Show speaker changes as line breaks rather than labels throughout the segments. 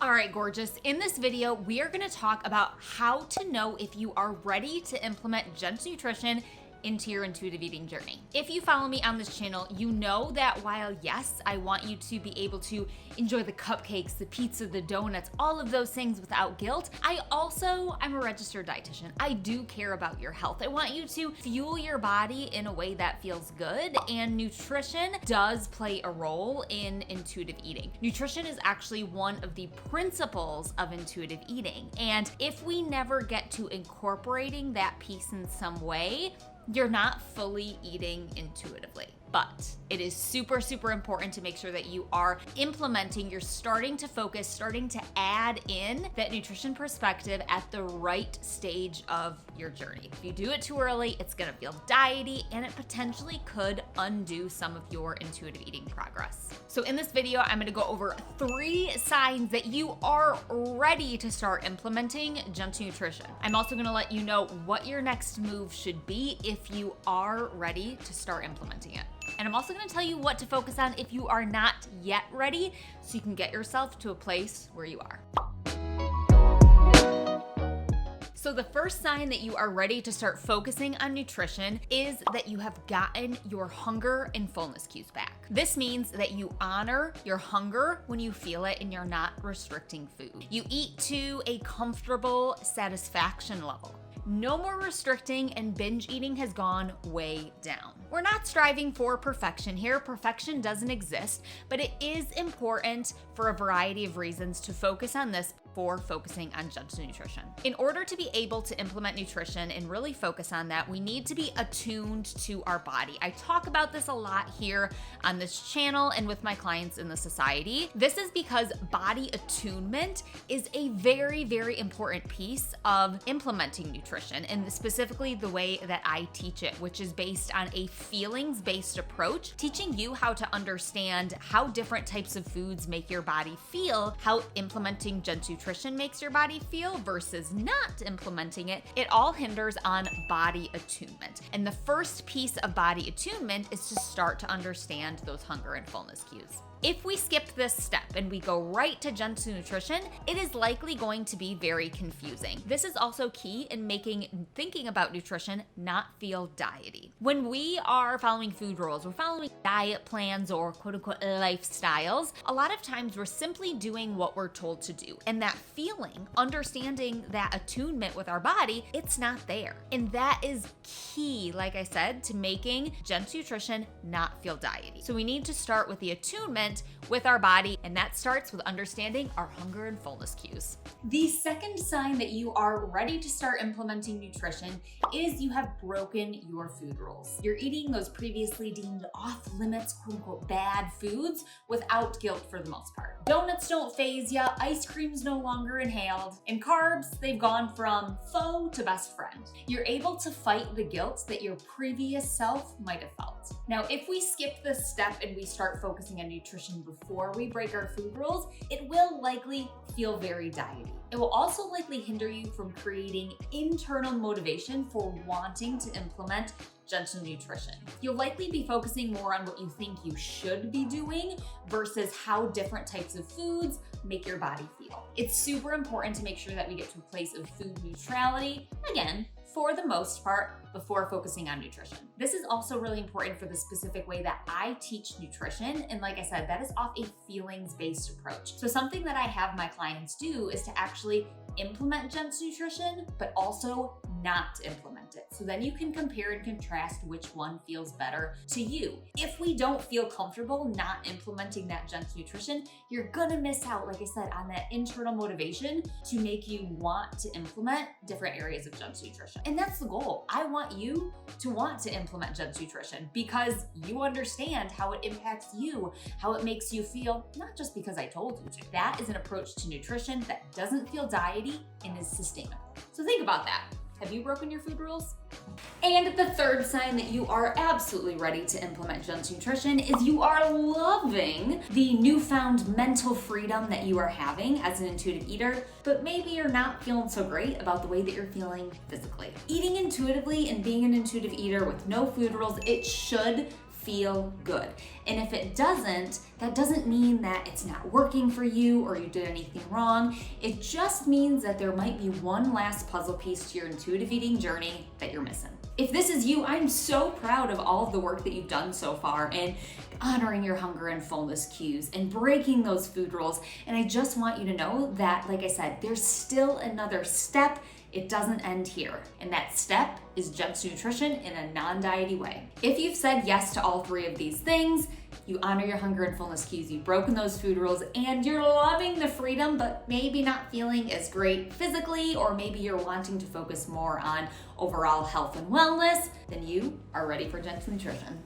All right, gorgeous. In this video, we are gonna talk about how to know if you are ready to implement Gentle Nutrition into your intuitive eating journey. If you follow me on this channel, you know that while yes, I want you to be able to enjoy the cupcakes, the pizza, the donuts, all of those things without guilt, I'm a registered dietitian. I do care about your health. I want you to fuel your body in a way that feels good, and nutrition does play a role in intuitive eating. Nutrition is actually one of the principles of intuitive eating, and if we never get to incorporating that piece in some way, you're not fully eating intuitively. But it is super, super important to make sure that you are implementing, you're starting to focus, starting to add in that nutrition perspective at the right stage of your journey. If you do it too early, it's gonna feel diety, and it potentially could undo some of your intuitive eating progress. So in this video, I'm gonna go over 3 signs that you are ready to start implementing Gentle Nutrition. I'm also gonna let you know what your next move should be if you are ready to start implementing it. And I'm also gonna tell you what to focus on if you are not yet ready, so you can get yourself to a place where you are. So the first sign that you are ready to start focusing on nutrition is that you have gotten your hunger and fullness cues back. This means that you honor your hunger when you feel it and you're not restricting food. You eat to a comfortable satisfaction level. No more restricting, and binge eating has gone way down. We're not striving for perfection here. Perfection doesn't exist, but it is important for a variety of reasons to focus on this before focusing on Gentle Nutrition. In order to be able to implement nutrition and really focus on that, we need to be attuned to our body. I talk about this a lot here on this channel and with my clients in the society. This is because body attunement is a very, very important piece of implementing nutrition, and specifically the way that I teach it, which is based on a feelings-based approach, teaching you how to understand how different types of foods make your body feel, how implementing Gentle Nutrition makes your body feel versus not implementing it. It all hinders on body attunement. And the first piece of body attunement is to start to understand those hunger and fullness cues. If we skip this step and we go right to Gentle Nutrition, it is likely going to be very confusing. This is also key in making thinking about nutrition not feel diety. When we are following food rules, we're following diet plans or quote unquote lifestyles, a lot of times we're simply doing what we're told to do. And that feeling, understanding that attunement with our body, it's not there. And that is key, like I said, to making Gentle Nutrition not feel diety. So we need to start with the attunement with our body, and that starts with understanding our hunger and fullness cues. The second sign that you are ready to start implementing nutrition is you have broken your food rules. You're eating those previously deemed off limits, quote unquote bad foods without guilt for the most part. Donuts don't faze ya, ice cream's no longer inhaled, and carbs, they've gone from foe to best friend. You're able to fight the guilt that your previous self might have felt. Now, if we skip this step and we start focusing on nutrition before we break our food rules, it will likely feel very diety. It will also likely hinder you from creating internal motivation for wanting to implement Gentle Nutrition. You'll likely be focusing more on what you think you should be doing versus how different types of foods make your body feel. It's super important to make sure that we get to a place of food neutrality, again, for the most part, before focusing on nutrition. This is also really important for the specific way that I teach nutrition. And like I said, that is off a feelings-based approach. So something that I have my clients do is to actually implement Gentle Nutrition, but also not implement it. So then you can compare and contrast which one feels better to you. If we don't feel comfortable not implementing that Gentle Nutrition, you're gonna miss out, like I said, on that internal motivation to make you want to implement different areas of Gentle Nutrition. And that's the goal. I want you to want to implement Gentle Nutrition because you understand how it impacts you, how it makes you feel, not just because I told you to. That is an approach to nutrition that doesn't feel diety and is sustainable. So think about that. Have you broken your food rules? And the third sign that you are absolutely ready to implement Gentle Nutrition is you are loving the newfound mental freedom that you are having as an intuitive eater, but maybe you're not feeling so great about the way that you're feeling physically. Eating intuitively and being an intuitive eater with no food rules, it should feel good. And if it doesn't, that doesn't mean that it's not working for you or you did anything wrong. It just means that there might be one last puzzle piece to your intuitive eating journey that you're missing. If this is you, I'm so proud of all of the work that you've done so far and honoring your hunger and fullness cues and breaking those food rules. And I just want you to know that, like I said, there's still another step. It doesn't end here. And that step is Jen's nutrition in a non-diety way. If you've said yes to all three of these things, you honor your hunger and fullness cues, you've broken those food rules, and you're loving the freedom, but maybe not feeling as great physically, or maybe you're wanting to focus more on overall health and wellness, then you are ready for Jen's nutrition.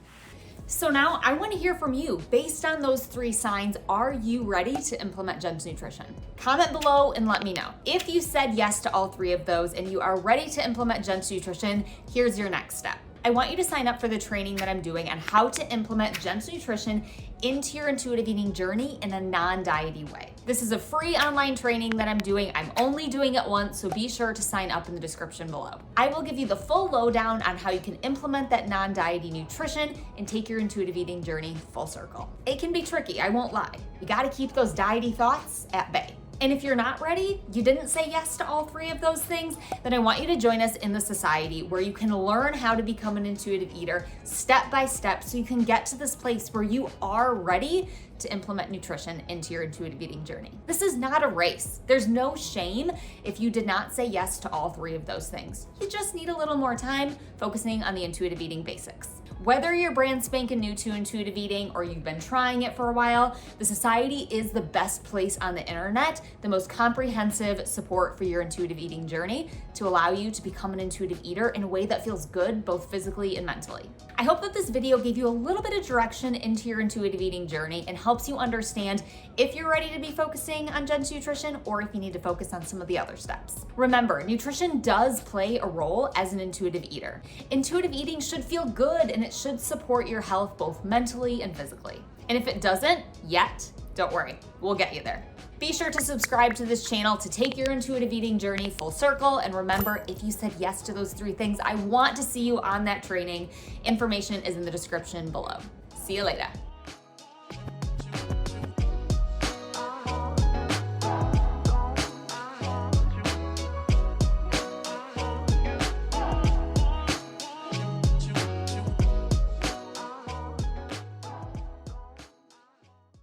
So now I want to hear from you. Based on those three signs, are you ready to implement Jen's nutrition? Comment below and let me know. If you said yes to all three of those and you are ready to implement Jen's nutrition, here's your next step. I want you to sign up for the training that I'm doing on how to implement Jen's nutrition into your intuitive eating journey in a non-diety way. This is a free online training that I'm doing. I'm only doing it once, so be sure to sign up in the description below. I will give you the full lowdown on how you can implement that non-diety nutrition and take your intuitive eating journey full circle. It can be tricky, I won't lie. You gotta keep those diety thoughts at bay. And if you're not ready, you didn't say yes to all three of those things, then I want you to join us in the society where you can learn how to become an intuitive eater step by step so you can get to this place where you are ready to implement nutrition into your intuitive eating journey. This is not a race. There's no shame if you did not say yes to all three of those things. You just need a little more time focusing on the intuitive eating basics. Whether you're brand spanking new to intuitive eating or you've been trying it for a while, the Society is the best place on the internet, the most comprehensive support for your intuitive eating journey to allow you to become an intuitive eater in a way that feels good both physically and mentally. I hope that this video gave you a little bit of direction into your intuitive eating journey and helps you understand if you're ready to be focusing on Jen's nutrition or if you need to focus on some of the other steps. Remember, nutrition does play a role as an intuitive eater. Intuitive eating should feel good and it should support your health both mentally and physically. And if it doesn't yet, don't worry, we'll get you there. Be sure to subscribe to this channel to take your intuitive eating journey full circle. And remember, if you said yes to those three things, I want to see you on that training. Information is in the description below. See you later.